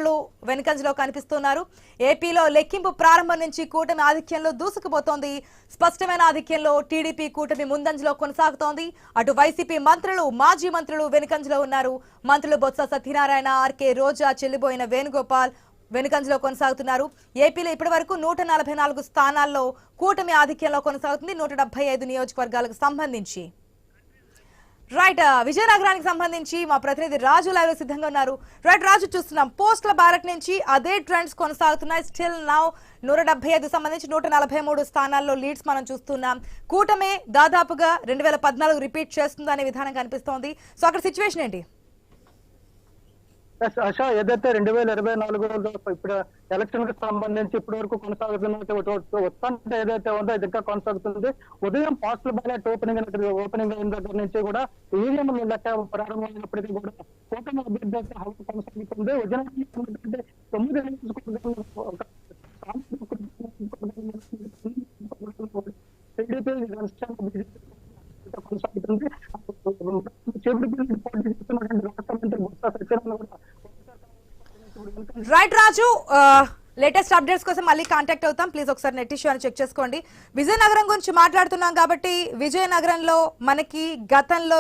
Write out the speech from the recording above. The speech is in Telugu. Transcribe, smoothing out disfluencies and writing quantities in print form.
వెనుకంజలో కనిపిస్తున్నారు. ఏపీలో లెక్కింపు ప్రారంభం నుంచి కూటమి ఆధిక్యంలో దూసుకుపోతోంది. స్పష్టమైన ఆధిక్యంలో టీడీపీ కూటమి ముందంజలో కొనసాగుతోంది. అటు వైసీపీ మంత్రులు, మాజీ మంత్రులు వెనుకంజలో ఉన్నారు. మంత్రులు బొత్స సత్యనారాయణ, ఆర్కే రోజా, చెల్లిబోయిన వేణుగోపాల్ వెనుకంజలో కొనసాగుతున్నారు. ఏపీలో ఇప్పటివరకు 144 స్థానాల్లో కూటమి ఆధిక్యంలో కొనసాగుతుంది. 175 నియోజకవర్గాలకు సంబంధించి రైట్ విజయనగరానికి సంబంధించి మా ప్రతినిధి రాజు లైవ్ సిద్ధంగా ఉన్నారు. రైట్ రాజు, చూస్తున్నాం పోస్టుల బ్యాలెట్ నుంచి అదే ట్రెండ్స్ కొనసాగుతున్నాయి. స్టిల్ నౌ 175 సంబంధించి 143 స్థానాల్లో లీడ్స్ మనం చూస్తున్నాం. కూటమి దాదాపుగా 2014 రిపీట్ చేస్తుందనే విధానం కనిపిస్తోంది. సో అక్కడ సిచ్యువేషన్ ఏంటి? ఆశా, ఏదైతే 2024లో ఇప్పుడు ఎలక్షన్ కి సంబంధించి ఇప్పటి వరకు కొనసాగుతున్న ఉత్కంఠ ఏదైతే ఉందో ఇది ఇంకా కొనసాగుతుంది. ఉదయం పోస్టల్ బ్యాలెట్ ఓపెనింగ్ అయిన దగ్గర నుంచి కూడా ఈవీఎం లెక్క ప్రారంభమైనప్పటికీ కూడా కూటమి అభ్యర్థి హవా కొనసాగుతుంది. విజయనగరం 9 టీడీపీ కొనసాగుతుంది. రైట్ రాజు, లేటెస్ట్ అప్డేట్స్ కోసం మళ్ళీ కాంటాక్ట్ అవుతాం. ప్లీజ్ ఒకసారి నెట్ ఇష్యూ అని చెక్ చేసుకోండి. విజయనగరం గురించి మాట్లాడుతున్నాం కాబట్టి విజయనగరంలో మనకి గతంలో